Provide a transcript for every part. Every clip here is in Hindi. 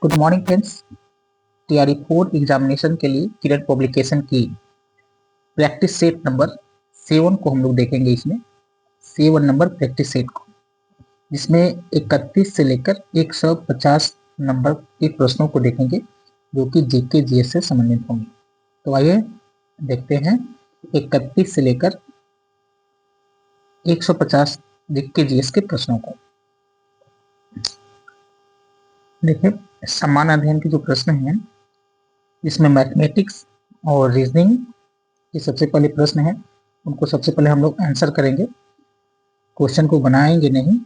Good morning friends. TRE 4 examination के लिए किरण पब्लिकेशन की प्रैक्टिस सेट नंबर 7 को हम लोग देखेंगे। इसमें 7 नंबर प्रैक्टिस सेट को, जिसमें 31 से लेकर 150 नंबर के प्रश्नों को देखेंगे जो कि जीके जीएस से संबंधित होंगे। तो आइए देखते हैं 31 से लेकर 150 जीके जीएस के प्रश्नों को। देखिए, सामान्य अध्ययन के जो प्रश्न हैं इसमें मैथमेटिक्स और रीजनिंग के सबसे पहले प्रश्न है, उनको सबसे पहले हम लोग आंसर करेंगे। क्वेश्चन को बनाएंगे नहीं,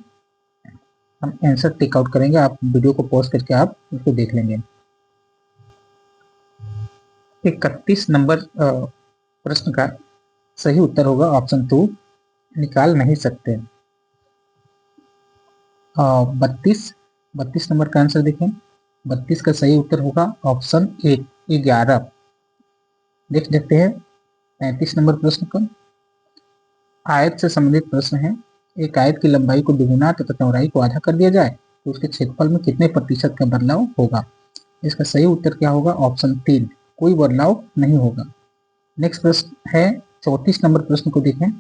हम आंसर टिक आउट करेंगे। आप वीडियो को पॉज करके आप उसको देख लेंगे। 31 नंबर प्रश्न का सही उत्तर होगा ऑप्शन 2, निकाल नहीं सकते। 32 नंबर का आंसर देखें, 32 का सही उत्तर होगा ऑप्शन 1, 11। देख देखते हैं 35 नंबर प्रश्न को। आयत से संबंधित प्रश्न है। एक आयत की लंबाई को दुगुना तथा चौड़ाई को आधा कर दिया जाए तो उसके क्षेत्रफल में कितने प्रतिशत का बदलाव होगा। इसका सही उत्तर क्या होगा ऑप्शन 3, कोई बदलाव नहीं होगा। नेक्स्ट प्रश्न है 34 नंबर प्रश्न को देखें।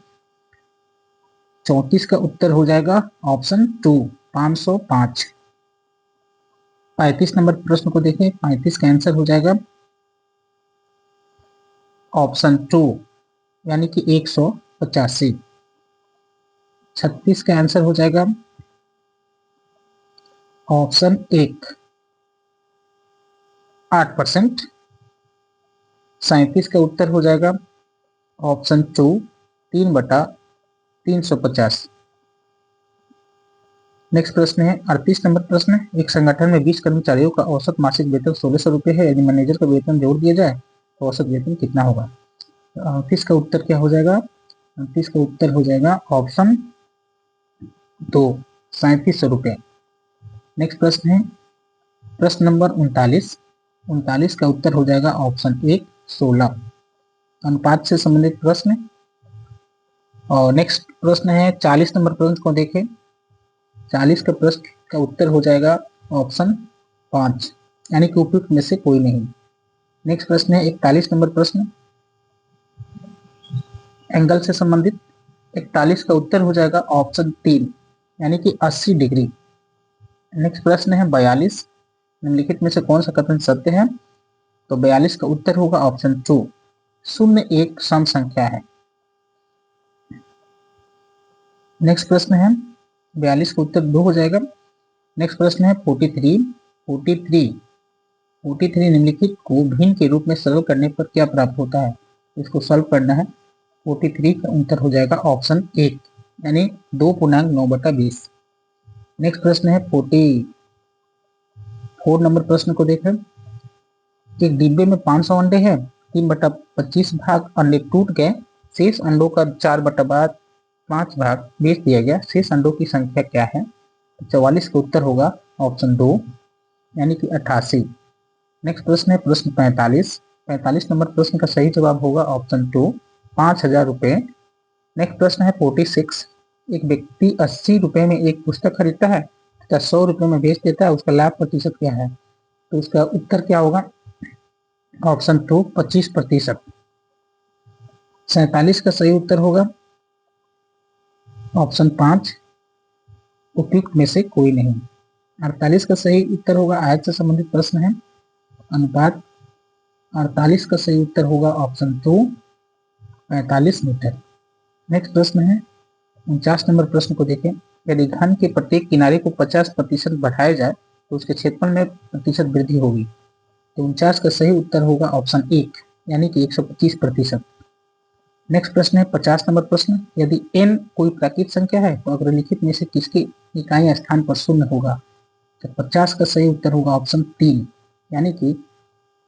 34 का उत्तर हो जाएगा ऑप्शन 2, 505। 35 नंबर प्रश्न को देखें, 35 का आंसर हो जाएगा ऑप्शन 2 यानी कि 185। 36 का आंसर हो जाएगा ऑप्शन 1, 8%। 37 का उत्तर हो जाएगा ऑप्शन 2, 3/350। नेक्स्ट प्रश्न है 38 नंबर प्रश्न। एक संगठन में 20 कर्मचारियों का औसत मासिक वेतन 1600 रुपये है। यदि मैनेजर का वेतन जोड़ दिया जाए तो औसत वेतन कितना होगा। 38 का उत्तर क्या हो जाएगा, 38 का उत्तर हो जाएगा ऑप्शन 2, 3700 रुपये। नेक्स्ट प्रश्न है प्रश्न नंबर 39। 39 का उत्तर हो जाएगा ऑप्शन 1, 16। अनुपात से संबंधित प्रश्न। और नेक्स्ट प्रश्न है 40 नंबर प्रश्न को देखें। 40 का प्रश्न का उत्तर हो जाएगा ऑप्शन 5 यानी कि उपयुक्त में से कोई नहीं। नेक्स्ट प्रश्न है 41 नंबर प्रश्न, एंगल से संबंधित। 41 का उत्तर हो जाएगा ऑप्शन 3 यानी कि 80 डिग्री। नेक्स्ट प्रश्न है 42, निम्नलिखित में से कौन सा कथन सत्य है। तो 42 का उत्तर होगा ऑप्शन 2, शून्य एक सम संख्या है। नेक्स्ट प्रश्न है 42 का उत्तर 2 हो जाएगा। नेक्स्ट प्रश्न है 43। 43 निम्नलिखित को भिन्न के रूप में सरल करने पर क्या प्राप्त होता है। इसको सॉल्व करना है। 43 का उत्तर हो जाएगा ऑप्शन 1 यानी 2.9/20। नेक्स्ट प्रश्न है 44 नंबर प्रश्न को देखें। एक डिब्बे में 500 अंडे हैं, 3/25 भाग अंडे टूट गए, शेष अंडों का 4/5 भाग बेच दिया गया, शेष अंडों की संख्या क्या है। 44 का उत्तर होगा ऑप्शन 2 यानी कि 88। नेक्स्ट प्रश्न है प्रश्न 45। 45 नंबर प्रश्न का सही जवाब होगा ऑप्शन 2, 5000 रुपये। नेक्स्ट प्रश्न है 46। एक व्यक्ति 80 रुपये में एक पुस्तक खरीदता है तथा 100 रुपये में बेच देता है, उसका लाभ प्रतिशत क्या है। तो उसका उत्तर क्या होगा ऑप्शन 2, 25%। 47 का सही उत्तर होगा ऑप्शन 5, उपयुक्त में से कोई नहीं। 48 का सही उत्तर होगा आयत से संबंधित प्रश्न है, अनुपात। 48 का सही उत्तर होगा ऑप्शन 2, 45 मीटर। नेक्स्ट प्रश्न है 49 नंबर प्रश्न को देखें। यदि घन के प्रत्येक किनारे को 50% बढ़ाया जाए तो उसके क्षेत्रफल में प्रतिशत वृद्धि होगी। तो 49 का सही उत्तर होगा ऑप्शन 1 यानी कि 125%। नेक्स्ट प्रश्न है 50 नंबर प्रश्न। यदि n कोई प्राकृतिक संख्या है तो अग्रलिखित में से किसकी इकाई स्थान पर शून्य होगा। तो 50 का सही उत्तर होगा ऑप्शन 3 यानी कि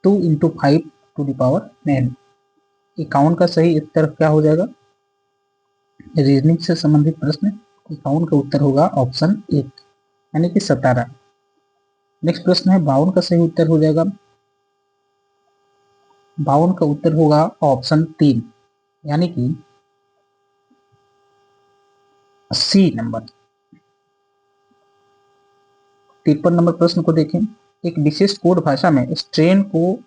2 × 5⁹। 51 का सही उत्तर क्या हो जाएगा, रीजनिंग से संबंधित प्रश्न। 51 का उत्तर होगा ऑप्शन 1 यानी कि 17। नेक्स्ट प्रश्न है 52 का सही उत्तर हो जाएगा, 52 का उत्तर होगा ऑप्शन 3 यानी कि 80 नंबर। 53 नंबर प्रश्न को देखें। एक विशेष कोड भाषा में स्ट्रेन को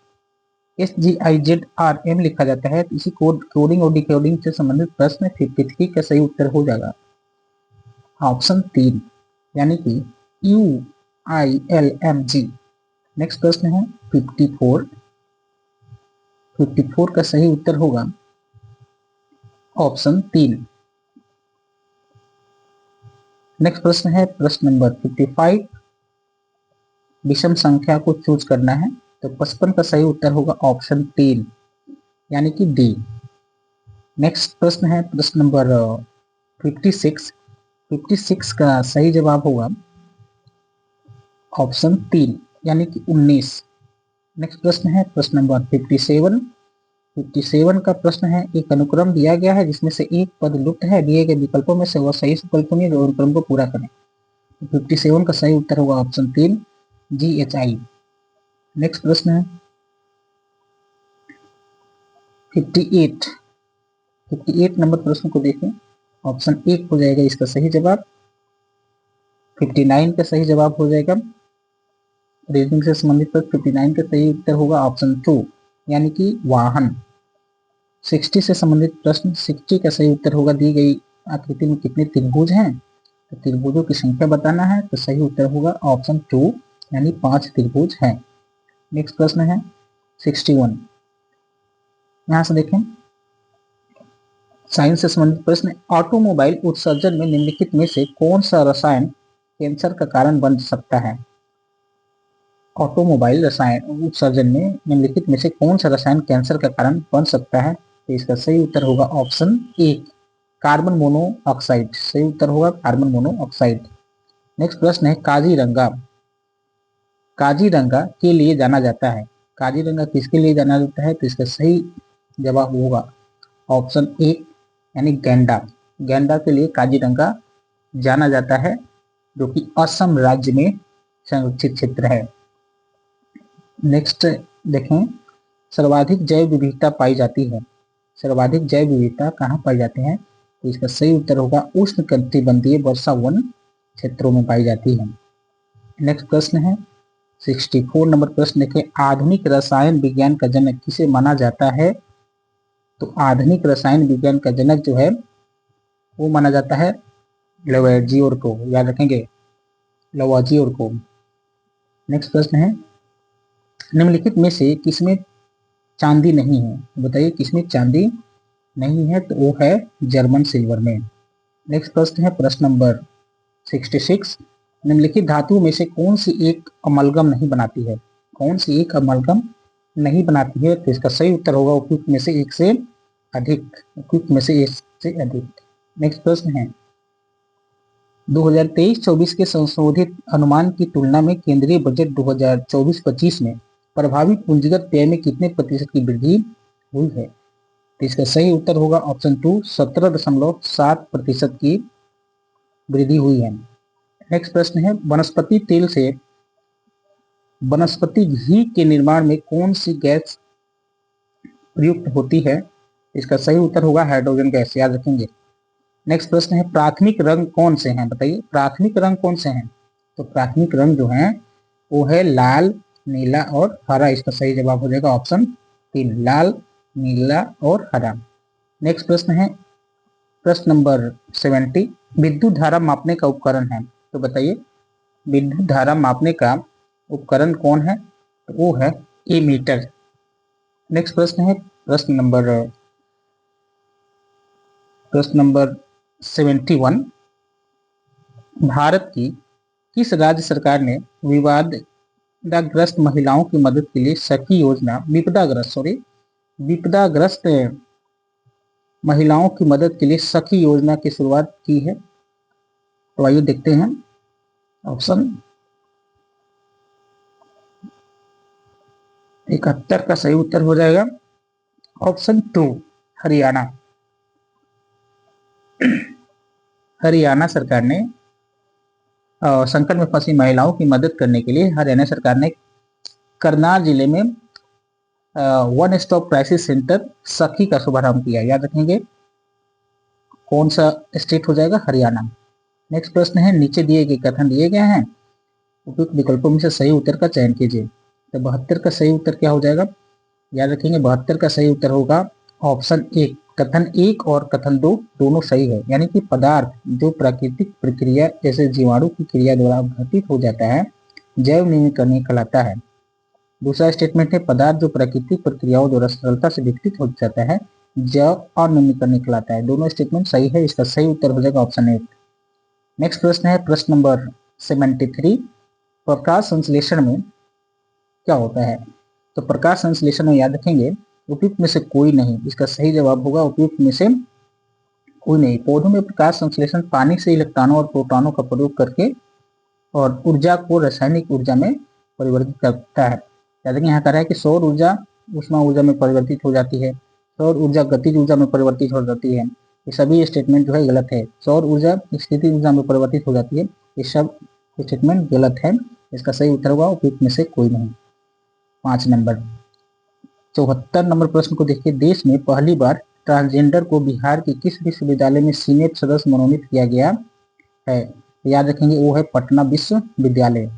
SGIZRM लिखा जाता है। तो इसी कोडिंग और डिकोडिंग से संबंधित प्रश्न 53 का सही उत्तर हो जाएगा ऑप्शन 3 यानी कि UILMG। नेक्स्ट प्रश्न है 54 का सही उत्तर होगा ऑप्शन 3। नेक्स्ट प्रश्न है प्रश्न नंबर 55, विषम संख्या को चूज करना है। तो 55 का सही उत्तर होगा ऑप्शन 3 यानी कि डी। नेक्स्ट प्रश्न है प्रश्न नंबर 56 का सही जवाब होगा ऑप्शन 3 यानी कि 19। नेक्स्ट प्रश्न है प्रश्न नंबर 57 का प्रश्न है, एक अनुक्रम दिया गया है जिसमें से एक पद लुप्त है, दिए गए विकल्पों में से वह सही विकल्प चुनिए जो अनुक्रम को पूरा करें। 57 का सही उत्तर होगा ऑप्शन 3 GHI। नेक्स्ट प्रश्न है 58 नंबर प्रश्न को देखें, ऑप्शन 1 हो जाएगा इसका सही जवाब। 59 का सही जवाब हो जाएगा रीजनिंग से संबंधित प्रश्न। 59 का सही उत्तर होगा ऑप्शन 2 यानी कि वाहन। 60 से संबंधित प्रश्न, 60 का सही उत्तर होगा दी गई आकृति में कितने त्रिभुज हैं, तो त्रिभुजों की संख्या बताना है। तो सही उत्तर होगा ऑप्शन 2 यानी 5 त्रिभुज हैं। नेक्स्ट प्रश्न है 61, यहां से देखें साइंस से संबंधित प्रश्न, ऑटोमोबाइल उत्सर्जन में निम्नलिखित में से कौन सा रसायन कैंसर का कारण बन सकता है। ऑटोमोबाइल रसायन उत्सर्जन में निम्नलिखित में से कौन सा रसायन कैंसर का कारण बन सकता है। तो इसका सही उत्तर होगा ऑप्शन 1 कार्बन मोनोऑक्साइड। सही उत्तर होगा कार्बन मोनोऑक्साइड। नेक्स्ट प्रश्न है काजीरंगा के लिए जाना जाता है। काजीरंगा किसके लिए जाना जाता है, तो इसका सही जवाब होगा ऑप्शन 1 यानी गैंडा के लिए काजीरंगा जाना जाता है, जो कि असम राज्य में संरक्षित क्षेत्र है। नेक्स्ट देखें सर्वाधिक जैव विविधता पाई जाती है। सर्वाधिक जैव विविधता कहाँ पाई जाती है, तो इसका सही उत्तर होगा उष्णकटिबंधीय वर्षा वन क्षेत्रों में पाई जाती है। नेक्स्ट प्रश्न है 64 नंबर प्रश्न देखें, आधुनिक रसायन विज्ञान का जनक किसे माना जाता है। तो आधुनिक रसायन विज्ञान का जनक जो है वो माना जाता है लवैजियोर को, याद रखेंगे लवाजियोर को। नेक्स्ट प्रश्न है निम्नलिखित में से किसमें चांदी नहीं है, बताइए किसमें चांदी नहीं है, तो वो है जर्मन सिल्वर में। नेक्स्ट प्रश्न है प्रश्न नंबर 66, निम्नलिखित धातुओं में से कौन सी एक अमलगम नहीं बनाती है। कौन सी एक अमलगम नहीं बनाती है, तो इसका सही उत्तर होगा उपयुक्त में से एक से अधिक। उपयुक्त में से एक से अधिक। नेक्स्ट प्रश्न है 2023-24 के संशोधित अनुमान की तुलना में केंद्रीय बजट 2024-25 में प्रभावी पूंजीगत व्यय में कितने प्रतिशत की वृद्धि हुई है। तो इसका सही उत्तर होगा ऑप्शन 2 17.7% की वृद्धि हुई है। नेक्स्ट प्रश्न है वनस्पति तेल से वनस्पति घी के निर्माण में कौन सी गैस प्रयुक्त होती है। इसका सही उत्तर होगा हाइड्रोजन गैस, याद रखेंगे। नेक्स्ट प्रश्न है प्राथमिक रंग कौन से हैं, बताइए प्राथमिक रंग कौन से हैं। तो प्राथमिक रंग जो हैं वो है लाल, नीला और हरा। इसका सही जवाब हो जाएगा ऑप्शन 3 लाल, नीला और हरा। नेक्स्ट प्रश्न है प्रश्न नंबर 70, विद्युत धारा मापने का उपकरण है। तो बताइए विद्युत धारा मापने का उपकरण कौन है, तो वो है एमीटर। नेक्स्ट प्रश्न है प्रश्न नंबर 71, भारत की किस राज्य सरकार ने विपदाग्रस्त महिलाओं की मदद के लिए सखी योजना विपदाग्रस्त महिलाओं की मदद के लिए सखी योजना की शुरुआत की है। तो आइए देखते हैं ऑप्शन 71 का सही उत्तर हो जाएगा ऑप्शन 2 हरियाणा। हरियाणा सरकार ने संकट में फंसी महिलाओं की मदद करने के लिए हरियाणा सरकार ने करनाल जिले में वन स्टॉप क्राइसिस सेंटर सखी का शुभारंभ किया, याद रखेंगे कौन सा स्टेट हो जाएगा, हरियाणा। नेक्स्ट प्रश्न है नीचे दिए गए कथन दिए गए हैं उपयुक्त विकल्पों में से सही उत्तर का चयन कीजिए। तो 72 का सही उत्तर क्या हो जाएगा, याद रखेंगे 72 का सही उत्तर होगा ऑप्शन एक। कथन एक और कथन दो दोनों सही है, यानी कि पदार्थ जो प्राकृतिक प्रक्रिया जैसे जीवाणु की क्रिया द्वारा घटित हो जाता है जैव नवीकरणीय कहलाता है। दूसरा स्टेटमेंट है पदार्थ जो प्राकृतिक प्रक्रियाओं द्वारा सरलता से विकसित हो जाता है जैव अनवीकरणीय कहलाता है। दोनों स्टेटमेंट सही है, इसका सही उत्तर हो जाएगा ऑप्शन एक। नेक्स्ट प्रश्न है प्रश्न नंबर 73। प्रकाश संश्लेषण में क्या होता है। तो प्रकाश संश्लेषण में याद रखेंगे उपयुक्त में से कोई नहीं, इसका सही जवाब होगा उपयुक्त में से कोई नहीं। पौधों में प्रकाश संश्लेषण पानी से इलेक्ट्रॉनों और प्रोटॉनों का प्रयोग करके और ऊर्जा को रासायनिक ऊर्जा में परिवर्तित करता है। याद रखेंगे यहाँ कह रहा है कि सौर ऊर्जा ऊष्मा ऊर्जा में परिवर्तित हो जाती है, सौर ऊर्जा गतिज ऊर्जा में परिवर्तित हो जाती है। ये सभी स्टेटमेंट जो है गलत है। सौर ऊर्जा स्थितिज ऊर्जा में परिवर्तित हो जाती है, ये सब स्टेटमेंट गलत है। इसका सही उत्तर होगा उपयुक्त में से कोई नहीं। 5 नंबर 74 नंबर प्रश्न को देखिए। देश में पहली बार ट्रांसजेंडर को बिहार के किस विश्वविद्यालय में सीनेट सदस्य मनोनीत किया गया है। याद रखेंगे वो है पटना विश्वविद्यालय।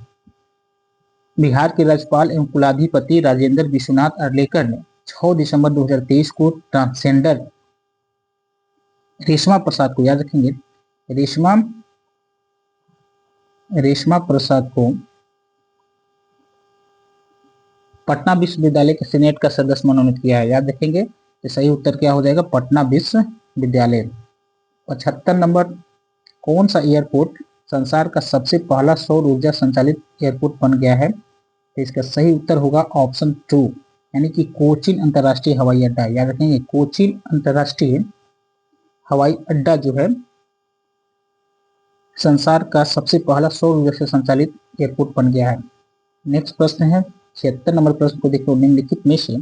बिहार के राज्यपाल एवं कुलाधिपति राजेंद्र विश्वनाथ अर्लेकर ने 6 दिसंबर 2023 को ट्रांसजेंडर रेशमा प्रसाद को, याद रखेंगे रेशमा प्रसाद को पटना विश्वविद्यालय के सीनेट का सदस्य मनोनीत किया है। याद रखेंगे तो सही उत्तर क्या हो जाएगा पटना विश्वविद्यालय। 75 नंबर कौन सा एयरपोर्ट संसार का सबसे पहला सौर ऊर्जा संचालित एयरपोर्ट बन गया है। तो इसका सही उत्तर होगा ऑप्शन 2, यानी कि कोचीन अंतर्राष्ट्रीय हवाई अड्डा। याद रखेंगे कोचीन अंतर्राष्ट्रीय हवाई अड्डा जो है संसार का सबसे पहला सौर ऊर्जा से संचालित एयरपोर्ट बन गया है। नेक्स्ट प्रश्न है 76 नंबर प्रश्न को देखो। निम्नलिखित में से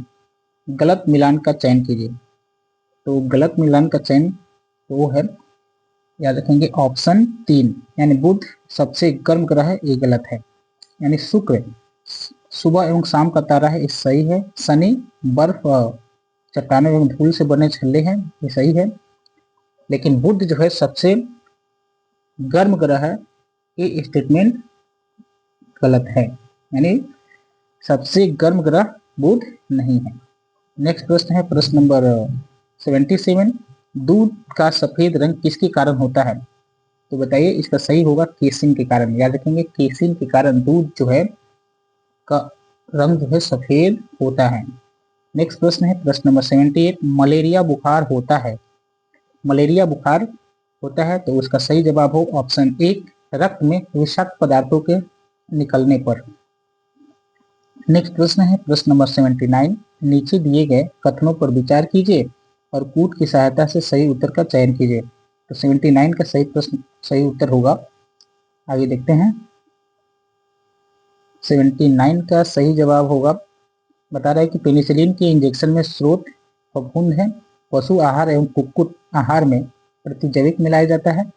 गलत मिलान का चयन कीजिए। तो गलत मिलान का चयन वो है, याद रखेंगे ऑप्शन 3, यानी बुध सबसे गर्म ग्रह है, ये गलत है। यानी शुक्र सुबह एवं शाम का तारा है, ये सही है। शनि बर्फ चट्टानों एवं धूल से बने छल्ले हैं, ये सही है। लेकिन बुध जो है सबसे गर्म ग्रह है, ये स्टेटमेंट गलत है, यानी सबसे गर्म ग्रह बुध नहीं है। नेक्स्ट प्रश्न है प्रश्न नंबर 77। दूध का सफेद रंग किसके कारण होता है। तो बताइए इसका सही होगा केसिन के कारण। याद रखेंगे केसिन के कारण दूध जो है का रंग जो है सफेद होता है। नेक्स्ट प्रश्न है प्रश्न नंबर 78। मलेरिया बुखार होता है, मलेरिया बुखार होता है तो उसका सही जवाब हो ऑप्शन 1, रक्त में विषाक्त पदार्थों के निकलने पर। नेक्स्ट प्रश्न है प्रश्न नंबर 79। नीचे दिए गए कथनों पर विचार कीजिए और कूट की सहायता से सही उत्तर का चयन कीजिए। तो 79 का सही उत्तर होगा, आगे देखते हैं। 79 का सही जवाब होगा, बता रहा है कि पेनिसिलिन के इंजेक्शन में स्रोत फफूंद है, पशु आहार एवं कुक्कुट आहार में प्रतिजैविक मिलाया जाता है,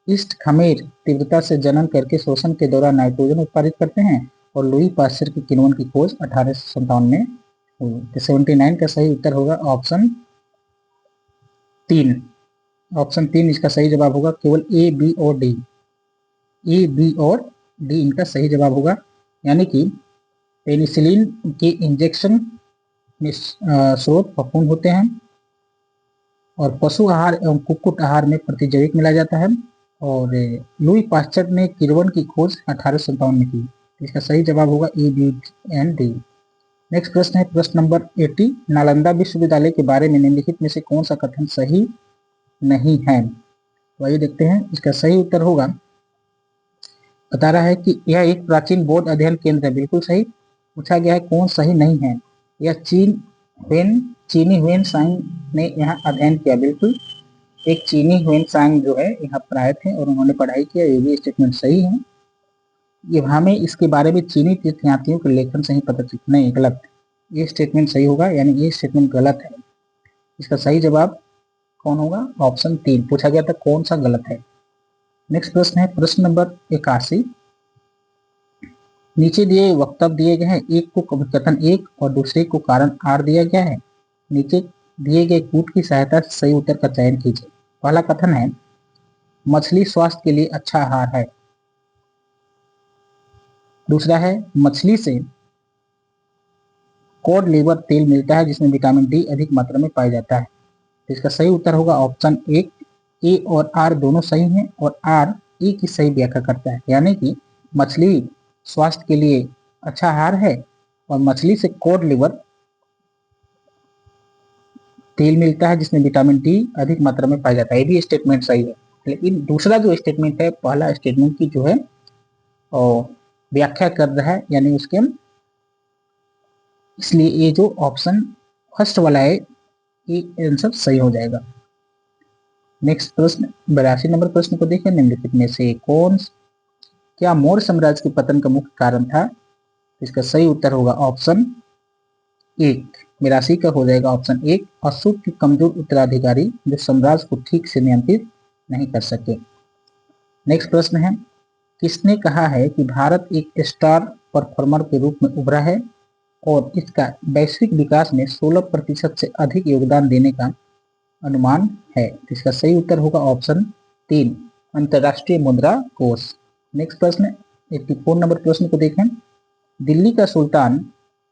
ईस्ट खमीर तीव्रता से जनन करके शोषण के दौरान नाइट्रोजन उत्पादित करते हैं और लुई पास्चर की किण्वन की खोज 1857 में हुई। तो 79 का सही उत्तर होगा ऑप्शन 3। ऑप्शन 3 इसका सही जवाब होगा। केवल ए बी और डी, ए बी और डी इनका सही जवाब होगा। यानी कि पेनिसिलिन के इंजेक्शन में स्रोत फफूंद होते हैं और पशु आहार एवं कुक्कुट आहार में प्रतिजैविक मिलाया जाता है और लुई पास्चर ने किण्वन की खोज 1857 में की। इसका सही जवाब होगा A B and D. Next प्रश्न है प्रश्न नंबर 80। नालंदा विश्वविद्यालय के बारे में निम्नलिखित में से कौन सा कथन सही नहीं है। तो आइए देखते हैं इसका सही उत्तर होगा, बता रहा है कि यह एक प्राचीन बौद्ध अध्ययन केंद्र है, बिल्कुल सही। पूछा गया है कौन सही नहीं है। यह चीनी ह्वेन सांग ने यहाँ अध्ययन किया, बिल्कुल एक चीनी ह्वेन सांग जो है यहाँ पर आए थे और उन्होंने पढ़ाई किया, ये भी स्टेटमेंट सही है। ये हमें इसके बारे में चीनी तीर्थयात्रियों के लेखन से ही पता चलता, नहीं गलत, ये स्टेटमेंट सही होगा, यानी ये स्टेटमेंट गलत है। इसका सही जवाब कौन होगा ऑप्शन 3। पूछा गया था कौन सा गलत है। नेक्स्ट प्रश्न है प्रश्न नंबर 81। नीचे दिए वक्तव्य दिए गए हैं, एक को कथन 1 और दूसरे को कारण आर दिया गया है। नीचे दिए गए कूट की सहायता से सही उत्तर का चयन कीजिए। पहला कथन है मछली स्वास्थ्य के लिए अच्छा आहार है। दूसरा है मछली से कॉड लिवर तेल मिलता है जिसमें विटामिन डी अधिक मात्रा में पाया जाता है। तो इसका सही उत्तर होगा ऑप्शन एक। ए और आर दोनों सही हैं और आर ए की सही व्याख्या करता है, यानी कि मछली स्वास्थ्य के लिए अच्छा आहार है और मछली से कॉड लिवर तेल मिलता है जिसमें विटामिन डी अधिक मात्रा में पाया जाता है। ये भी स्टेटमेंट सही है, लेकिन दूसरा जो स्टेटमेंट है, पहला स्टेटमेंट की जो है और व्याख्या कर रहा है, यानी उसके इसलिए ये जो ऑप्शन फर्स्ट वाला है ये आंसर सही हो जाएगा। नेक्स्ट प्रश्न 82 नंबर प्रश्न को देखें। निम्नलिखित में से क्या मौर्य साम्राज्य के पतन का मुख्य कारण था? इसका सही उत्तर होगा ऑप्शन एक। 82 का हो जाएगा ऑप्शन एक, अशोक के कमजोर उत्तराधिकारी जो साम्राज्य को ठीक से नियंत्रित नहीं कर सके। नेक्स्ट प्रश्न है, किसने कहा है कि भारत एक स्टार परफॉर्मर के रूप में उभरा है और इसका वैश्विक विकास में 16% से अधिक योगदान देने का अनुमान है? इसका सही उत्तर होगा ऑप्शन तीन, अंतरराष्ट्रीय मुद्रा कोष। नेक्स्ट प्रश्न 84 नंबर प्रश्न को देखें। दिल्ली का सुल्तान,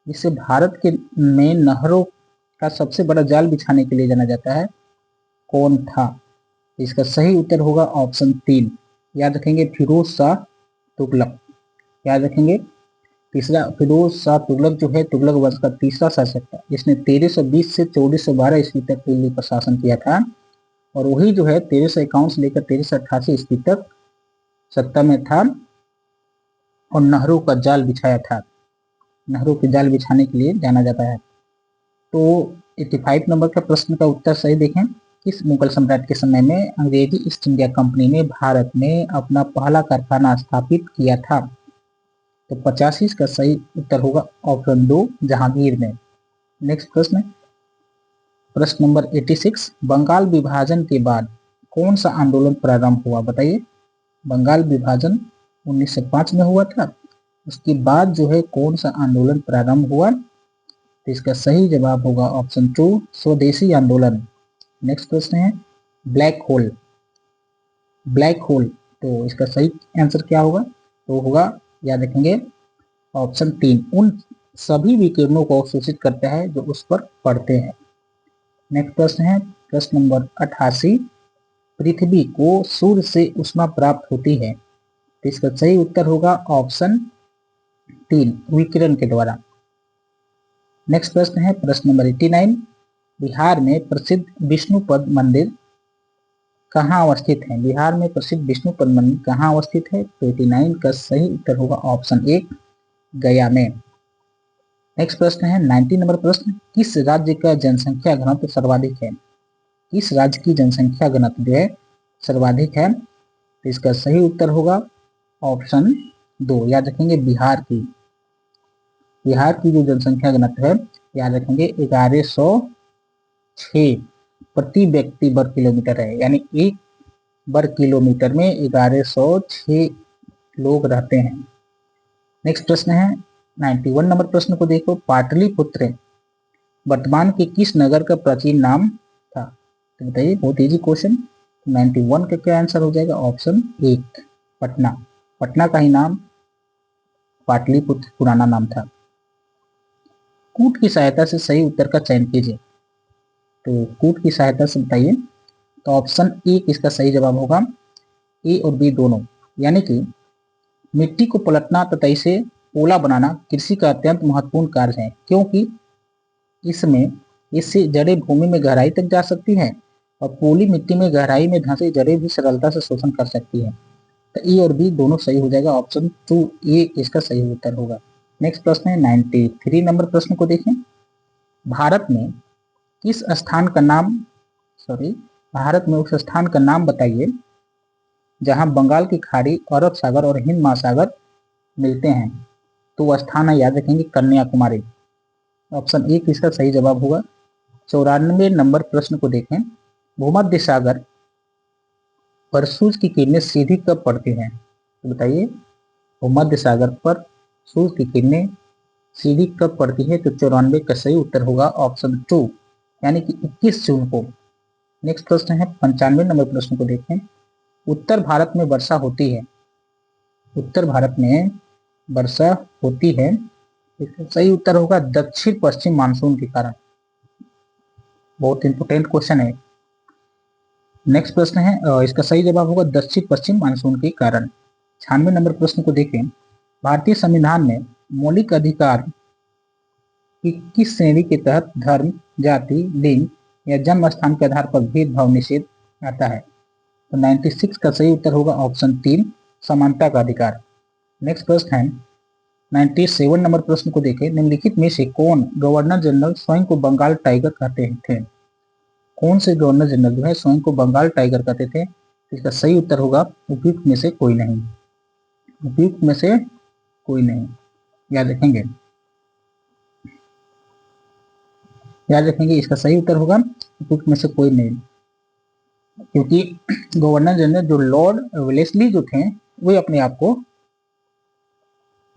जिसे भारत के में नहरों का सबसे बड़ा जाल बिछाने के लिए जाना जाता है, कौन था? इसका सही उत्तर होगा ऑप्शन तीन, याद रखेंगे फिरोज शाह तुगलक। याद रखेंगे तीसरा, फिरोज शाह तुगलक जो है तुगलक वंश का तीसरा शासक था, जिसने 1320 से 1412 ईस्वी तक दिल्ली पर शासन किया था और वही जो है 1351 से लेकर 1388 ईस्वी तक सत्ता में था और नहरों का जाल बिछाया था। नहरों के जाल बिछाने के लिए जाना जाता है। तो 85 नंबर का प्रश्न का उत्तर सही देखें। किस मुगल सम्राट के समय में अंग्रेजी ईस्ट इंडिया कंपनी ने भारत में अपना पहला कारखाना स्थापित किया था? तो 85 का सही उत्तर होगा ऑप्शन दो, जहांगीर में। नेक्स्ट प्रश्न नंबर 86, बंगाल विभाजन के बाद कौन सा आंदोलन प्रारंभ हुआ? बताइए। बंगाल विभाजन 1905 में हुआ था, उसके बाद जो है कौन सा आंदोलन प्रारंभ हुआ? तो इसका सही जवाब होगा ऑप्शन टू, स्वदेशी आंदोलन। नेक्स्ट प्रश्न है, ब्लैक होल। ब्लैक होल, तो इसका सही आंसर क्या होगा? तो होगा, याद रखेंगे ऑप्शन तीन, उन सभी विकिरणों को अवशोषित करता है जो उस पर पड़ते हैं। नेक्स्ट प्रश्न है प्रश्न नंबर 88, पृथ्वी को सूर्य से ऊष्मा प्राप्त होती है? तो इसका सही उत्तर होगा ऑप्शन तीन, विकिरण के द्वारा। नेक्स्ट प्रश्न है प्रश्न नंबर 89, बिहार में प्रसिद्ध विष्णुपद मंदिर कहाँ अवस्थित है? बिहार में प्रसिद्ध विष्णुपद मंदिर कहाँ अवस्थित है? तो 89 का सही उत्तर होगा ऑप्शन एक, गया में। नेक्स्ट प्रश्न है 90 नंबर प्रश्न, किस राज्य का जनसंख्या घनत्व सर्वाधिक है? किस राज्य की जनसंख्या घनत्व जो है सर्वाधिक है? तो इसका सही उत्तर होगा ऑप्शन दो, याद रखेंगे बिहार की। बिहार की जो जनसंख्या घनत्व है, याद रखेंगे 1106 प्रति व्यक्ति वर्ग किलोमीटर है, यानी एक वर्ग किलोमीटर में 1106 लोग रहते हैं। नेक्स्ट प्रश्न है 91 नंबर प्रश्न को देखो, पाटलिपुत्र वर्तमान के किस नगर का प्राचीन नाम था? तो बताइए, बहुत इजी क्वेश्चन। 91 का क्या आंसर हो जाएगा? ऑप्शन एक, पटना। पटना का ही नाम पाटलिपुत्र पुराना नाम था। कूट की सहायता से सही उत्तर का चयन कीजिए। तो कूट की सहायता से बताइए, तो ऑप्शन एक इसका सही जवाब होगा, ए और बी दोनों, यानी कि मिट्टी को पलटना तथा इसे पोला बनाना कृषि का अत्यंत महत्वपूर्ण कार्य है, क्योंकि इससे जड़ें भूमि में गहराई तक जा सकती हैं और पोली मिट्टी में गहराई में धंसी जड़ें भी सरलता से शोषण कर सकती हैं। तो ए और बी दोनों सही हो जाएगा, ऑप्शन टू ए इसका सही उत्तर होगा। नेक्स्ट प्रश्न है 93 नंबर प्रश्न को देखें, भारत में किस स्थान का नाम भारत में उस स्थान का नाम बताइए जहां बंगाल की खाड़ी, अरब सागर और हिंद महासागर मिलते हैं? तो वह स्थान है, याद रखेंगे, कन्याकुमारी। ऑप्शन एक इसका सही जवाब होगा। 94 नंबर प्रश्न को देखें, भूमध्य सागर पर सूर्य की किरणें सीधी कब पड़ती हैं? तो बताइए, भूमध्य सागर पर सूर्य की किरणें सीधी कब पड़ती है? तो 94 का सही उत्तर होगा ऑप्शन टू, यानी कि 21 जून को। नेक्स्ट प्रश्न है 95 नंबर प्रश्न को देखें, उत्तर भारत में वर्षा होती है? उत्तर भारत में वर्षा होती है? इसका सही उत्तर होगा दक्षिण पश्चिम मानसून के कारण। बहुत इंपोर्टेंट क्वेश्चन है। नेक्स्ट प्रश्न है, इसका सही जवाब होगा दक्षिण पश्चिम मानसून के कारण। 96 नंबर प्रश्न को देखें। भारतीय संविधान में मौलिक अधिकार की किस श्रेणी के तहत धर्म, जाति, लिंग या जन्म स्थान के आधार पर भेदभाव निषेध आता है? तो 96 का सही उत्तर होगा ऑप्शन 3, समानता का अधिकार। नेक्स्ट प्रश्न है 97 नंबर प्रश्न को देखें। निम्नलिखित में से कौन गवर्नर जनरल स्वयं को बंगाल टाइगर कहते थे? कौन से गवर्नर जनरल जो है स्वयं को बंगाल टाइगर कहते थे? इसका सही उत्तर होगा उपयुक्त में से कोई नहीं। उपयुक्त में से कोई नहीं, याद रखेंगे, याद रखेंगे। इसका सही उत्तर होगा उपयुक्त में से कोई नहीं, क्योंकि गवर्नर जनरल जो लॉर्ड वेलेस्ली जो थे वे अपने आप को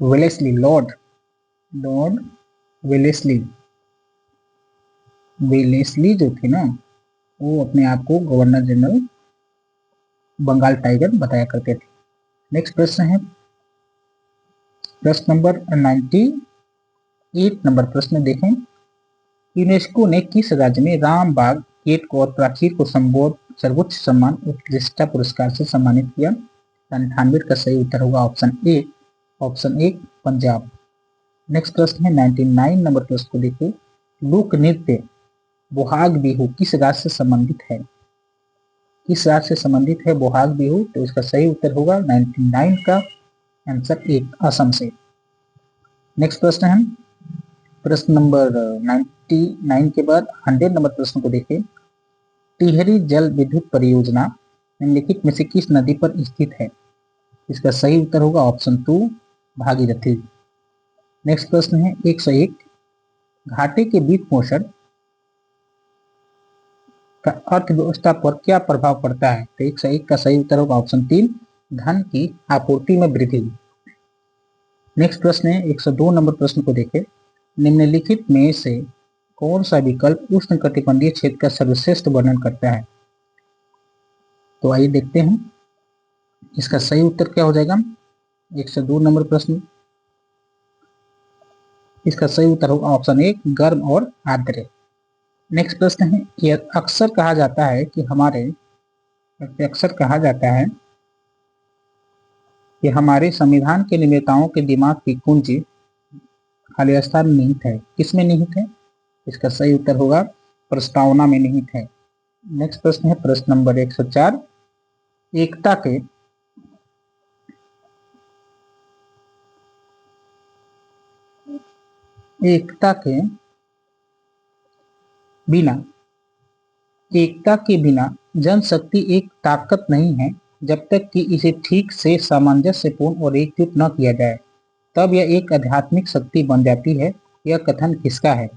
वेलेस्ली, लॉर्ड वेलेस्ली वेलेस्ली जो थे ना, वो अपने आप को गवर्नर जनरल बंगाल टाइगर बताया करते थे। नेक्स्ट प्रश्न है प्रश्न नंबर 98 नंबर प्रश्न देखें। यूनेस्को ने किस राज्य में रामबाग गेट को और प्राचीर को सर्वोच्च सम्मान उत्कृष्टता पुरस्कार से सम्मानित किया? 98 का सही उत्तर होगा ऑप्शन एक पंजाब। नेक्स्ट प्रश्न है 99 नंबर प्रश्न को देखो। लोक नृत्य बोहाग बिहू किस राज्य से संबंधित है? किस राज्य से संबंधित है बोहाग बिहू? तो इसका सही उत्तर होगा 99 का आंसर एक, असम से। नेक्स्ट प्रश्न है प्रश्न नंबर 99 के बाद 100 नंबर प्रश्न को देखें। टिहरी जल विद्युत परियोजना निम्नलिखित में से किस नदी पर स्थित है? इसका सही उत्तर होगा ऑप्शन 2, भागीरथी। नेक्स्ट प्रश्न है 101। घाटे के वित्त पोषण का अर्थव्यवस्था पर क्या प्रभाव पड़ता है? तो 101 का सही उत्तर होगा ऑप्शन 3, धन की आपूर्ति में वृद्धि। नेक्स्ट प्रश्न है 102 नंबर प्रश्न को देखें। निम्नलिखित में से कौन सा विकल्प उष्णकटिबंधीय क्षेत्र का सर्वश्रेष्ठ वर्णन करता है? तो आइए देखते हैं इसका सही उत्तर क्या हो जाएगा। 102 नंबर प्रश्न, इसका सही उत्तर होगा ऑप्शन 1, गर्म और आर्द्र। नेक्स्ट प्रश्न है, यह अक्सर कहा जाता है कि हमारे संविधान के निर्माताओं के दिमाग की कुंजी खाली स्थान में निहित है। किसमें निहित है? इसका सही उत्तर होगा प्रस्तावना में निहित है। नेक्स्ट प्रश्न है प्रश्न नंबर 104। एकता के बिना जनशक्ति एक ताकत नहीं है। जब तक कि इसे ठीक से सामंजस्यपूर्ण और एकजुट न किया जाए तब यह एक आध्यात्मिक शक्ति बन जाती है। यह कथन किसका है?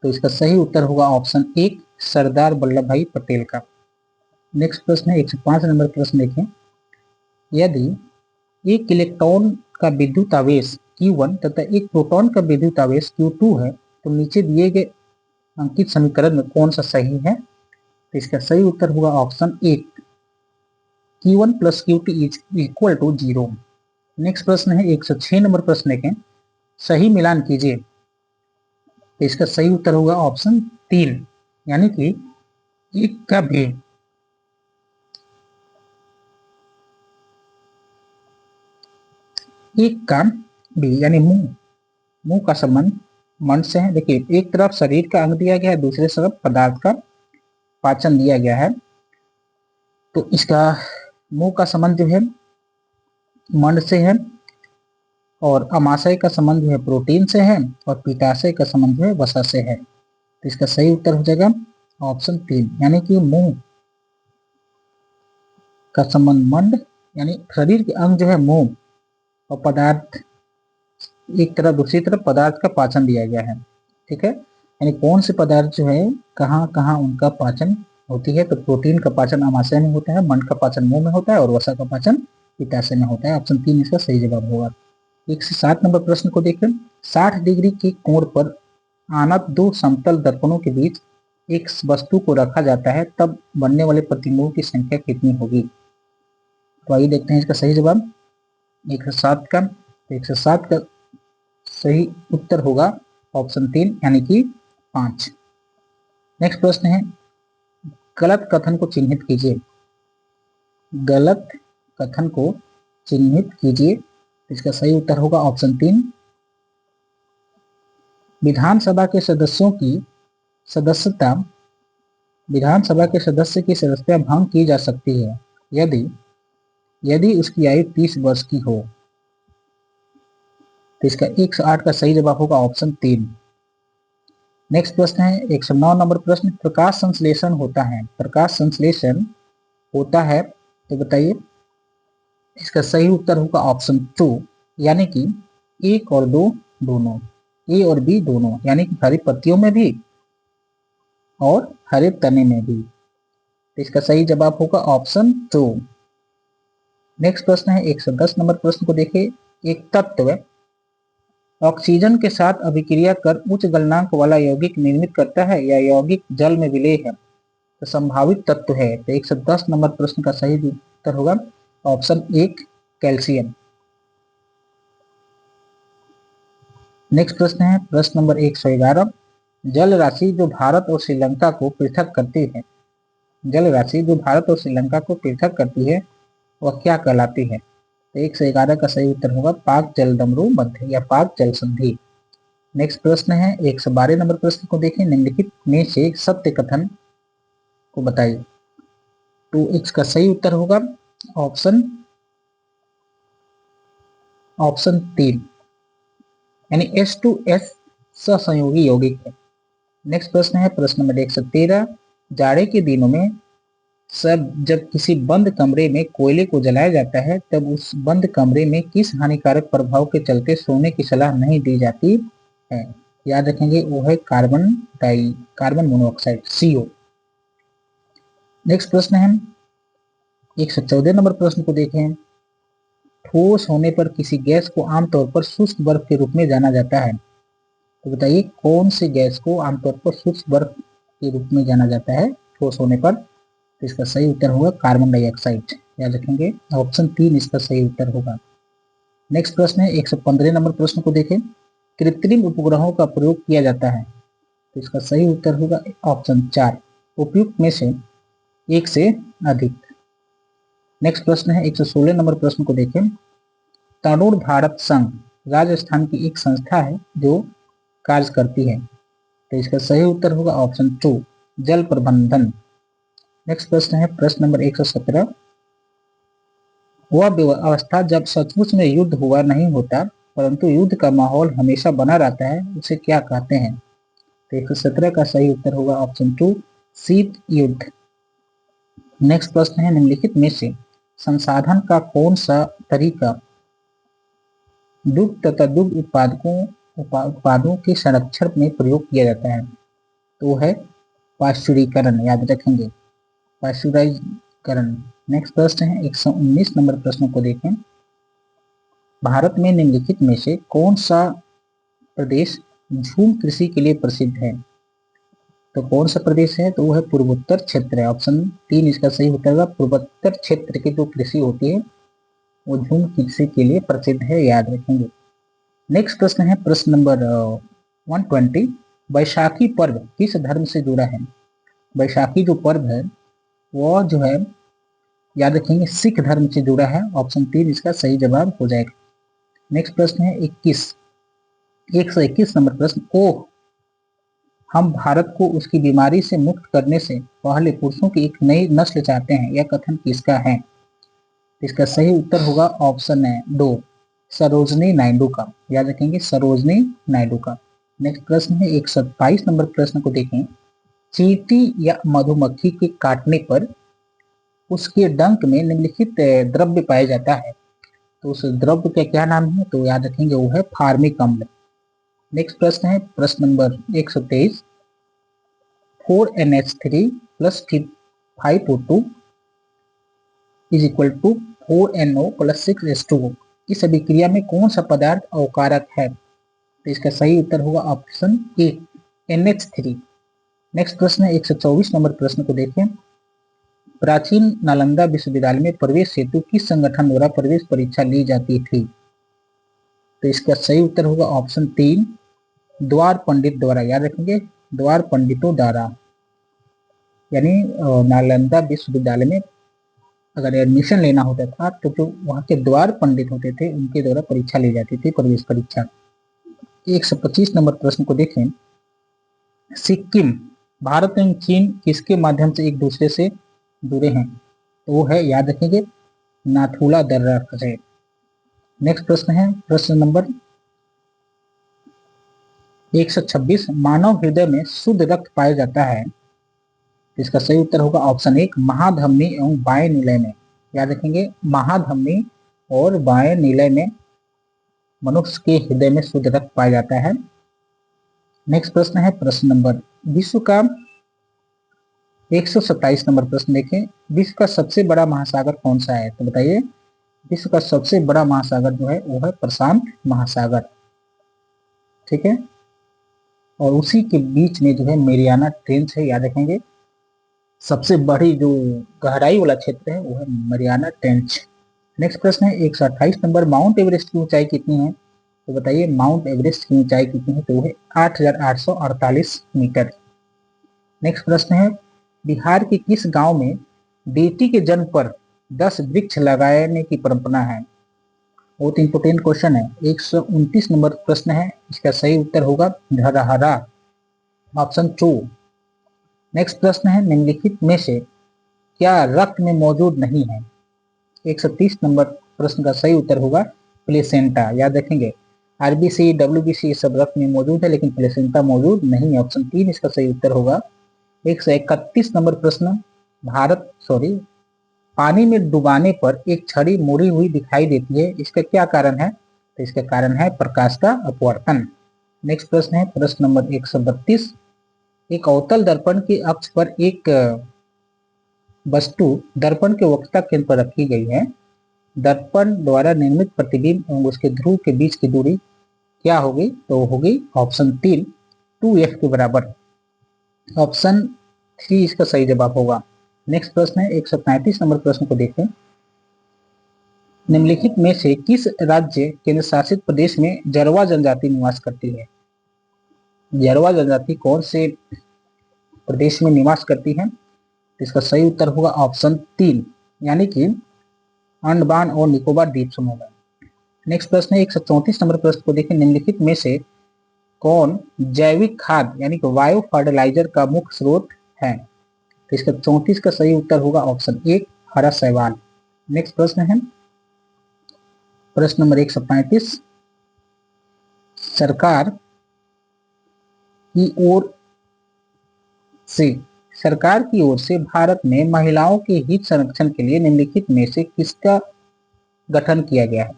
तो इसका सही उत्तर होगा ऑप्शन 1, सरदार वल्लभ भाई पटेल का। नेक्स्ट प्रश्न है 105 नंबर प्रश्न देखें। यदि एक इलेक्ट्रॉन का विद्युत आवेश Q1 तथा एक प्रोटॉन का विद्युत आवेश Q2 है तो नीचे दिए गए अंकित समीकरण में कौन सा सही है? तो इसका सही उत्तर होगा option 1, Q1 plus Q2 is equal to 0। Next प्रश्न है 106 नंबर प्रश्न देखें। सही मिलान कीजिए। तो इसका सही उत्तर होगा ऑप्शन 3, यानी कि एक का भी यानी मुंह का संबंध मन से है। देखिए एक तरफ शरीर का अंग दिया गया है, दूसरे तरफ पदार्थ का पाचन दिया गया है। तो इसका मुंह का संबंध जो है मन से है, और अमाशय का संबंध जो है प्रोटीन से है, और पित्ताशय का संबंध जो है वसा से है। तो इसका सही उत्तर हो जाएगा ऑप्शन 3, यानी कि मुंह का संबंध मंड, यानी शरीर के अंग जो है मुंह, और पदार्थ एक तरफ दूसरी तरफ पदार्थ का पाचन दिया गया है। ठीक है, यानी कौन से पदार्थ जो है कहाँ कहाँ उनका पाचन होती है। तो प्रोटीन का पाचन अमाशय में होता है, मंड का पाचन मुंह में होता है, और वसा का पाचन पित्ताशय में होता है। ऑप्शन 3 इसका सही जवाब होगा। 107 नंबर प्रश्न को देखें। 60 डिग्री के कोण पर आनत दो समतल दर्पणों के बीच एक वस्तु को रखा जाता है तब बनने वाले प्रतिबिंबों की संख्या कितनी होगी? तो आइए देखते हैं इसका सही जवाब। 107 का तो 107 का सही उत्तर होगा ऑप्शन 3 यानी कि 5। नेक्स्ट प्रश्न है, गलत कथन को चिन्हित कीजिए। गलत कथन को चिन्हित कीजिए। इसका सही उत्तर होगा ऑप्शन 3। विधानसभा के सदस्यों की सदस्यता विधानसभा के सदस्य की सदस्यता भंग की जा सकती है यदि उसकी आयु 30 वर्ष की हो। तो इसका 108 का सही जवाब होगा ऑप्शन 3। नेक्स्ट प्रश्न है 109 नंबर प्रश्न, प्रकाश संश्लेषण होता है। प्रकाश संश्लेषण होता है तो बताइए। इसका सही उत्तर होगा ऑप्शन 2 यानी कि 1 और 2 दोनों, ए और बी दोनों, यानी कि हरी पत्तियों में भी और हरे तने में भी। तो इसका सही जवाब होगा ऑप्शन 2। नेक्स्ट प्रश्न है 110 नंबर प्रश्न को देखिए, एक तत्व ऑक्सीजन के साथ अभिक्रिया कर उच्च गलनांक वाला यौगिक निर्मित करता है या यौगिक जल में विलेय है तो संभावित तत्व है। तो 110 नंबर प्रश्न का सही उत्तर होगा ऑप्शन 1 कैल्शियम। नेक्स्ट प्रश्न है प्रश्न नंबर 111, जल राशि जो भारत और श्रीलंका को पृथक करती है, जल राशि जो भारत और श्रीलंका को पृथक करती है वह क्या कहलाती है। तो 111 का सही उत्तर होगा पाक जलदमरू मध्य या पाक जल संधि। नेक्स्ट प्रश्न है 112 नंबर प्रश्न को देखें, निम्नलिखित में से सत्य कथन को बताइए। तो इसका सही उत्तर होगा ऑप्शन 3 यानी H2S सहसंयोगी यौगिक है। नेक्स्ट प्रश्न है प्रश्न नंबर 113, जाड़े के दिनों में जब किसी बंद कमरे में कोयले को जलाया जाता है तब उस बंद कमरे में किस हानिकारक प्रभाव के चलते सोने की सलाह नहीं दी जाती है। याद रखेंगे वो है कार्बन मोनोऑक्साइड CO। नेक्स्ट प्रश्न है 114 नंबर प्रश्न को देखें, ठोस होने पर किसी गैस को आमतौर पर शुष्क बर्फ के रूप में जाना जाता है। तो बताइए कौन सी गैस को आमतौर पर शुष्क बर्फ के रूप में जाना जाता है ठोस होने पर। तो इसका सही उत्तर होगा कार्बन डाइऑक्साइड। याद रखेंगे ऑप्शन 3 इसका सही उत्तर होगा। नेक्स्ट प्रश्न है 115 नंबर प्रश्न को देखें, कृत्रिम उपग्रहों का प्रयोग किया जाता है। तो इसका सही उत्तर होगा ऑप्शन 4, उपयुक्त में से एक से अधिक। नेक्स्ट प्रश्न है 116 नंबर प्रश्न को देखें, तरुण भारत संघ राजस्थान की एक संस्था है जो कार्य करती है। तो इसका सही उत्तर होगा ऑप्शन 2, जल प्रबंधन। नेक्स्ट प्रश्न है प्रश्न नंबर 117, वह अवस्था जब सचमुच में युद्ध हुआ नहीं होता परंतु युद्ध का माहौल हमेशा बना रहता है उसे क्या कहते हैं। तो 117 का सही उत्तर होगा ऑप्शन 2, शीत युद्ध। नेक्स्ट प्रश्न है निम्नलिखित में से संसाधन का कौन सा तरीका दुग्ध तथा दुग्ध उत्पादों के संरक्षण में प्रयोग किया जाता है। तो है पाश्चुरीकरण। याद रखेंगे पाश्चुराइजकरण। नेक्स्ट प्रश्न है 119 नंबर प्रश्न को देखें, भारत में निम्नलिखित में से कौन सा प्रदेश झूम कृषि के लिए प्रसिद्ध है। तो कौन सा प्रदेश है तो वो है पूर्वोत्तर क्षेत्र है। ऑप्शन 3 इसका सही उत्तर होगा, पूर्वोत्तर क्षेत्र की जो कृषि होती है वो झूम कृषि के लिए प्रसिद्ध है। याद रखेंगे। नेक्स्ट प्रश्न है प्रश्न नंबर 120, बैसाखी पर्व किस धर्म से जुड़ा है। बैसाखी जो पर्व है वो जो है याद रखेंगे सिख धर्म से जुड़ा है। ऑप्शन 3 इसका सही जवाब हो जाएगा। नेक्स्ट प्रश्न है 121 नंबर प्रश्न, ओह हम भारत को उसकी बीमारी से मुक्त करने से पहले पुरुषों की एक नई नस्ल चाहते हैं, यह कथन किसका है। इसका सही उत्तर होगा ऑप्शन 2, सरोजनी नायडू का। याद रखेंगे सरोजनी नायडू का। नेक्स्ट प्रश्न है 127 नंबर प्रश्न को देखें, चींटी या मधुमक्खी के काटने पर उसके डंक में निम्नलिखित द्रव्य पाया जाता है। तो उस द्रव्य का क्या नाम है तो याद रखेंगे वो है फार्मिक अम्ल। नेक्स्ट प्रश्न है प्रश्न number 123, 4NH3 plus 5O2 is equal to 4NO plus 6H2O, इस अभिक्रिया में कौन सा पदार्थ अवकारक है। तो इसका सही उत्तर होगा ऑप्शन ए, NH3। नेक्स्ट प्रश्न है 124 नंबर प्रश्न को देखें, प्राचीन नालंदा विश्वविद्यालय में प्रवेश हेतु किस संगठन द्वारा प्रवेश परीक्षा ली जाती थी। तो इसका सही उत्तर होगा ऑप्शन 3, द्वार पंडित द्वारा। याद रखेंगे, द्वार पंडितों द्वारा, यानी नालंदा विश्वविद्यालय में अगर एडमिशन लेना होता था तो जो वहाँ के द्वार पंडित होते थे उनके द्वारा परीक्षा ली जाती थी, प्रवेश परीक्षा। 125 नंबर प्रश्न को देखें। सिक्किम, भारत एवं चीन किसके माध्यम से एक दूसरे से जुड़े हैं? तो वो है, याद रखेंगे, नाथुला दर्रा से। नेक्स्ट प्रश्न है प्रश्न नंबर 126, मानव हृदय में शुद्ध रक्त पाया जाता है। इसका सही उत्तर होगा ऑप्शन 1, महाधमनी एवं बाएं नीलय में। याद रखेंगे, महाधमनी और बाएं नीलय में मनुष्य के हृदय में शुद्ध रक्त पाया जाता है। नेक्स्ट प्रश्न है प्रश्न नंबर विश्व का 127 नंबर प्रश्न देखें। विश्व का सबसे बड़ा महासागर कौन सा है? तो बताइए, विश्व का सबसे बड़ा महासागर जो है वो है प्रशांत महासागर। ठीक है, और उसी के बीच में जो है मेरियाना ट्रेंच है। याद रखेंगे, सबसे बड़ी जो गहराई वाला क्षेत्र है वो है मरियाना ट्रेंच। नेक्स्ट प्रश्न है 128 नंबर, माउंट एवरेस्ट की ऊंचाई कितनी है? तो बताइए, माउंट एवरेस्ट की ऊंचाई कितनी है? तो वो है 8,848 मीटर। नेक्स्ट प्रश्न है, बिहार के किस गांव में बेटी के जन्म पर 10 वृक्ष लगाने की परंपरा है? बहुत इंपोर्टेंट क्वेश्चन है। 129 नंबर प्रश्न है, इसका सही उत्तर होगा धरहरा, ऑप्शन 2। नेक्स्ट प्रश्न है, निम्नलिखित में से क्या रक्त में मौजूद नहीं है? 130 नंबर प्रश्न का सही उत्तर होगा प्लेसेंटा। याद रखेंगे, आरबीसी, डब्ल्यूबीसी सब रक्त में मौजूद है लेकिन प्लेसेंटा मौजूद नहीं है। ऑप्शन 3 इसका सही उत्तर होगा। 131 नंबर प्रश्न, पानी में डुबाने पर एक छड़ी मुड़ी हुई दिखाई देती है, इसका क्या कारण है? तो इसका कारण है प्रकाश का अपवर्तन। नेक्स्ट प्रश्न है प्रश्न नंबर 132, एक अवतल दर्पण के अक्ष पर एक वस्तु दर्पण के वक्रता केंद्र पर रखी गई है। दर्पण द्वारा निर्मित प्रतिबिंब एवं उसके ध्रुव के बीच की दूरी क्या होगी? तो होगी ऑप्शन 3, 2f के बराबर। ऑप्शन 3 इसका सही जवाब होगा। नेक्स्ट प्रश्न है 135 नंबर प्रश्न को देखें। निम्नलिखित में से किस राज्य केंद्र शासित प्रदेश में जरवा जनजाति निवास करती है? जरवा जनजाति कौन से प्रदेश में निवास करती है? इसका सही उत्तर होगा ऑप्शन 3, यानी कि अंडमान और निकोबार द्वीप समूह में। नेक्स्ट प्रश्न है 134 नंबर प्रश्न को देखें। निम्नलिखित में से कौन जैविक खाद यानी कि बायो फर्टिलाइजर का मुख्य स्रोत है? तो इसका 34 का सही उत्तर होगा ऑप्शन 1, हरा शैवाल। नेक्स्ट प्रश्न है प्रश्न नंबर 135, सरकार की ओर से भारत में महिलाओं के हित संरक्षण के लिए निम्नलिखित में से किसका गठन किया गया है?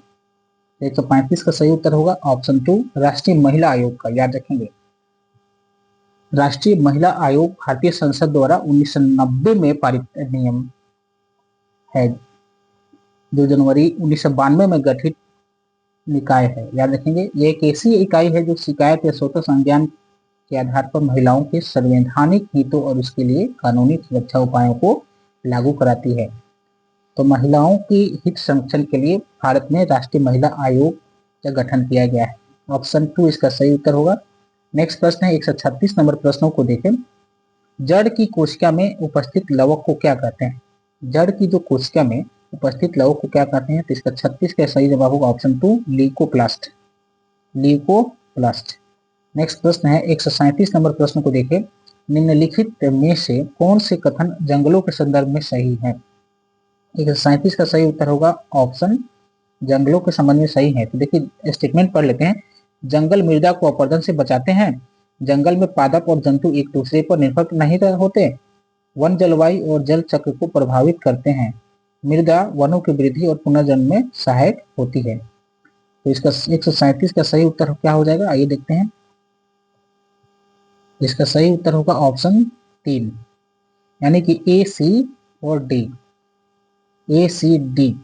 135 का सही उत्तर होगा ऑप्शन 2, राष्ट्रीय महिला आयोग का। याद रखेंगे, राष्ट्रीय महिला आयोग भारतीय संसद द्वारा 1990 में पारित नियम है, 2 जनवरी 1992 में गठित निकाय है। याद रखेंगे, ये एक ऐसी इकाई है जो शिकायत या स्वतः संज्ञान के आधार पर महिलाओं के संवैधानिक हितों और उसके लिए कानूनी सुरक्षा उपायों को लागू कराती है। तो महिलाओं की हित संरक्षण के लिए भारत में राष्ट्रीय महिला आयोग का गठन किया गया है। ऑप्शन 2 इसका सही उत्तर होगा। नेक्स्ट प्रश्न है 136 नंबर प्रश्नों को देखें। जड़ की कोशिका में उपस्थित लवक को क्या कहते हैं? जड़ की जो कोशिका में उपस्थित लवक को क्या कहते हैं? तो इसका 36 का सही जवाब होगा ऑप्शन 2, ल्यूकोप्लास्ट। नेक्स्ट प्रश्न है 137 नंबर प्रश्न को देखें। निम्नलिखित में से कौन से कथन जंगलों के संदर्भ में सही है? 137 का सही उत्तर होगा ऑप्शन जंगलों के संबंध में सही है। तो देखिए स्टेटमेंट पढ़ लेते हैं। जंगल मृदा को अपरदन से बचाते हैं। जंगल में पादप और जंतु एक दूसरे पर निर्भर नहीं होते। वन जलवायु और जल चक्र को प्रभावित करते हैं। मृदा वनों की वृद्धि और पुनर्जन्म में सहायक होती है। तो इसका 137 का सही उत्तर क्या हो जाएगा, आइए देखते हैं। इसका सही उत्तर होगा ऑप्शन 3, यानी कि ए, सी और डी, ए, सी, डी।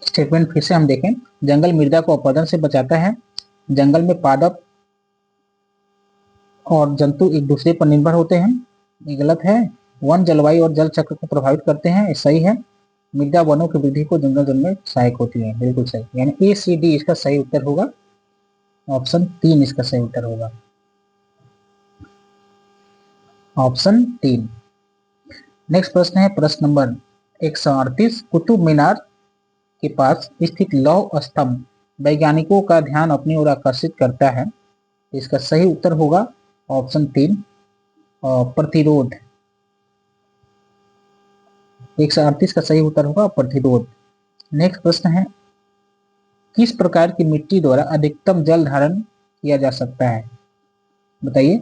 स्टेटमेंट फिर से हम देखें। जंगल मृदा को अपरदन से बचाता है। जंगल में पादप और जंतु एक दूसरे पर निर्भर होते हैं, ये गलत है। वन जलवायु और जल चक्र को प्रभावित करते हैं, ये सही है। मृदा वनों की वृद्धि को जंगल जल में सहायक होती है। बिल्कुल सही, यानी ACD इसका सही उत्तर होगा, ऑप्शन 3 इसका सही उत्तर होगा, ऑप्शन 3। नेक्स्ट प्रश्न है प्रश्न नंबर 138। कुतुब मीनार के पास स्थित लौह स्तंभ वैज्ञानिकों का ध्यान अपनी ओर आकर्षित करता है। इसका सही उत्तर होगा ऑप्शन 3, प्रतिरोध। 138 का सही उत्तर होगा प्रतिरोध। नेक्स्ट प्रश्न है किस प्रकार की मिट्टी द्वारा अधिकतम जल धारण किया जा सकता है, बताइए।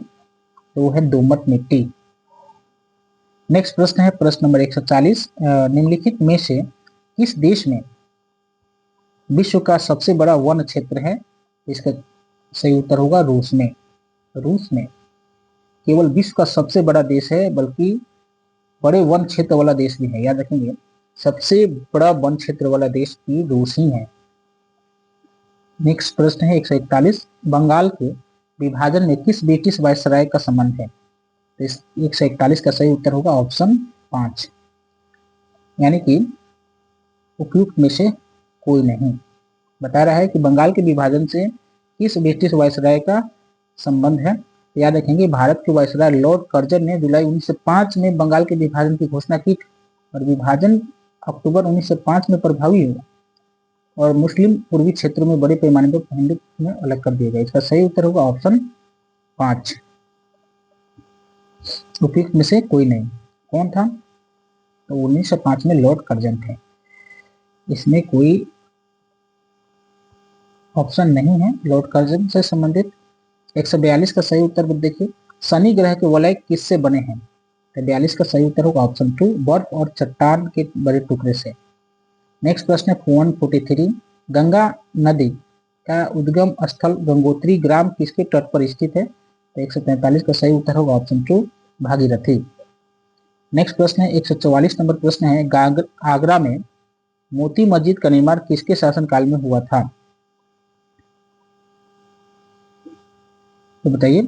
तो वो है दोमट मिट्टी। नेक्स्ट प्रश्न है प्रश्न नंबर 140। निम्नलिखित में से किस देश में विश्व का सबसे बड़ा वन क्षेत्र है, इसका सही उत्तर होगा रूस में। रूस में केवल विश्व का सबसे बड़ा देश है, बल्कि बड़े वन क्षेत्र वाला देश भी है, याद रखेंगे। सबसे बड़ा वन क्षेत्र वाला देश भी रूस ही है। नेक्स्ट प्रश्न है 141। बंगाल के विभाजन में किस ब्रिटिश वायसराय का संबंध है, तो इस 141 का सही उत्तर होगा ऑप्शन 5, यानी कि उपयुक्त में से कोई नहीं। बता रहा है कि बंगाल के विभाजन से किस ब्रिटिश वायसराय का संबंध है। याद रखेंगे भारत के वायसराय लॉर्ड कर्जन ने जुलाई 1905 में बंगाल के विभाजन की घोषणा की और विभाजन अक्टूबर 1905 में प्रभावी हुआ और मुस्लिम पूर्वी क्षेत्रों में बड़े पैमाने पर हिंदू में अलग कर दिया गया। इसका सही उत्तर होगा ऑप्शन 5, उपयुक्त में से कोई नहीं। कौन था, तो 1905 में लॉर्ड कर्जन थे। इसमें कोई ऑप्शन नहीं है लॉर्ड कर्जन से संबंधित। 142 का सही उत्तर देखिए, शनि ग्रह के वलय किससे बने हैं, तो 42 का सही उत्तर होगा ऑप्शन 2, बर्फ और चट्टान के बड़े टुकड़े से। नेक्स्ट प्रश्न है 143। गंगा नदी का उद्गम स्थल गंगोत्री ग्राम किसके तट पर स्थित है, तो 143 का सही उत्तर होगा ऑप्शन 2, भागीरथी। नेक्स्ट प्रश्न है 144 नंबर प्रश्न है आगरा में मोती मस्जिद का निर्माण किसके शासनकाल में हुआ था, तो बताइए।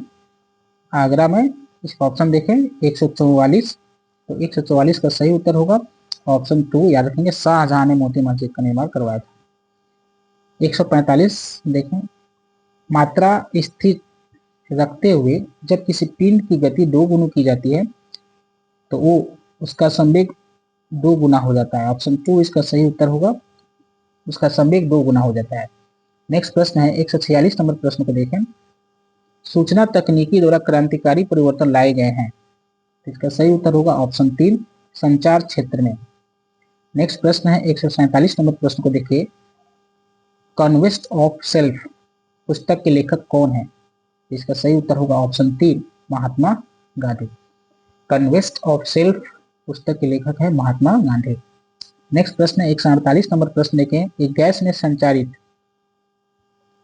आगरा में इसका ऑप्शन देखें 144, तो 144 का सही उत्तर होगा ऑप्शन 2, याद रखेंगे शाहजहां ने मोती मस्जिद का निर्माण करवाया था। 145 देखें, मात्रा स्थिर रखते हुए जब किसी पिंड की गति 2 गुना की जाती है तो वो उसका संवेग 2 गुना हो जाता है। ऑप्शन 2 इसका सही उत्तर होगा, उसका संवेग 2 गुना हो जाता है। नेक्स्ट प्रश्न है 146 नंबर प्रश्न को देखें। सूचना तकनीकी द्वारा क्रांतिकारी परिवर्तन लाए गए हैं, इसका सही उत्तर होगा ऑप्शन 3, संचार क्षेत्र में। नेक्स्ट प्रश्न है 147 नंबर प्रश्न को देखिए। कन्वेस्ट ऑफ सेल्फ पुस्तक के लेखक कौन है, इसका सही उत्तर होगा option 3, Mahatma Gandhi. Conquest of self पुस्तक के लेखक है महात्मा गांधी। नेक्स्ट प्रश्न है 148 नंबर प्रश्न देखें। एक गैस में संचारित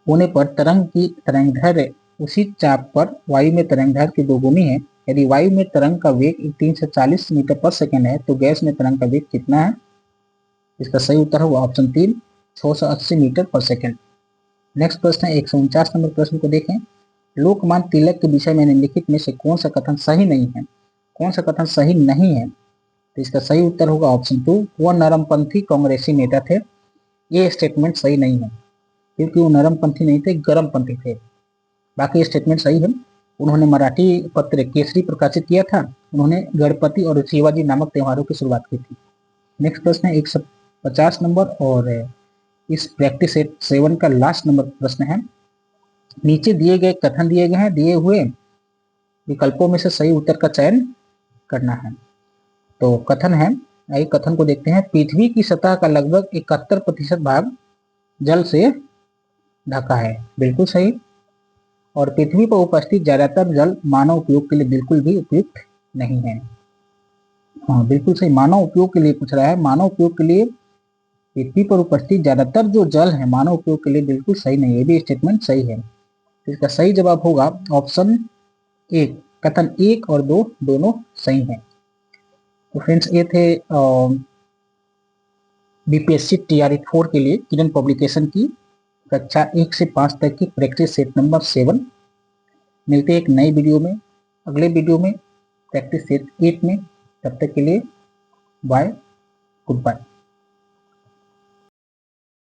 होने पर तरंग की तरंगदैर्घ्य उसी चाप पर वायु में तरंगदैर्घ्य की दोगुनी है। यदि वायु में तरंग का वेग 340 मीटर पर सेकेंड है तो गैस में तरंग का वेग कितना है, इसका सही उत्तर होगा ऑप्शन 3, 680 मीटर पर सेकेंड। नेक्स्ट प्रश्न है 149 नंबर प्रश्न को देखें। लोकमान्य तिलक के विषय में निम्नलिखित में से कौन सा कथन सही नहीं है, कौन सा कथन सही नहीं है, तो इसका सही उत्तर होगा ऑप्शन 2, वह नरमपंथी कांग्रेसी नेता थे। ये स्टेटमेंट सही नहीं है क्योंकि वो नरमपंथी नहीं थे, गर्मपंथी थे। बाकी स्टेटमेंट सही है। उन्होंने मराठी पत्र केसरी प्रकाशित किया था। उन्होंने गणपति और शिवाजी नामक त्योहारों की शुरुआत की थी। नेक्स्ट प्रश्न है 150 नंबर और इस प्रैक्टिस सेट 7 का लास्ट नंबर प्रश्न है। नीचे दिए गए कथन दिए गए हैं, दिए हुए विकल्पों में से सही उत्तर का चयन करना है। तो कथन है, आइए कथन को देखते हैं। पृथ्वी की सतह का लगभग 71% भाग जल से ढका है, बिल्कुल सही। और पृथ्वी पर उपस्थित ज्यादातर जल मानव उपयोग के लिए बिल्कुल भी उपयुक्त नहीं है। हाँ बिल्कुल सही, मानव उपयोग के लिए पूछ रहा है। मानव उपयोग के लिए पृथ्वी पर उपस्थित ज्यादातर जो जल है मानव उपयोग के लिए बिल्कुल सही नहीं है, ये भी स्टेटमेंट सही है। तो इसका सही जवाब होगा ऑप्शन 1, कथन 1 और 2 दोनों सही हैं। तो फ्रेंड्स ये थे बीपीएससी टीआरई 4 के लिए किरण पब्लिकेशन की कक्षा 1 से 5 तक की प्रैक्टिस सेट नंबर 7। मिलते हैं एक नई वीडियो में, अगले वीडियो में प्रैक्टिस सेट 8 में। तब तक के लिए बाय, गुड बाय।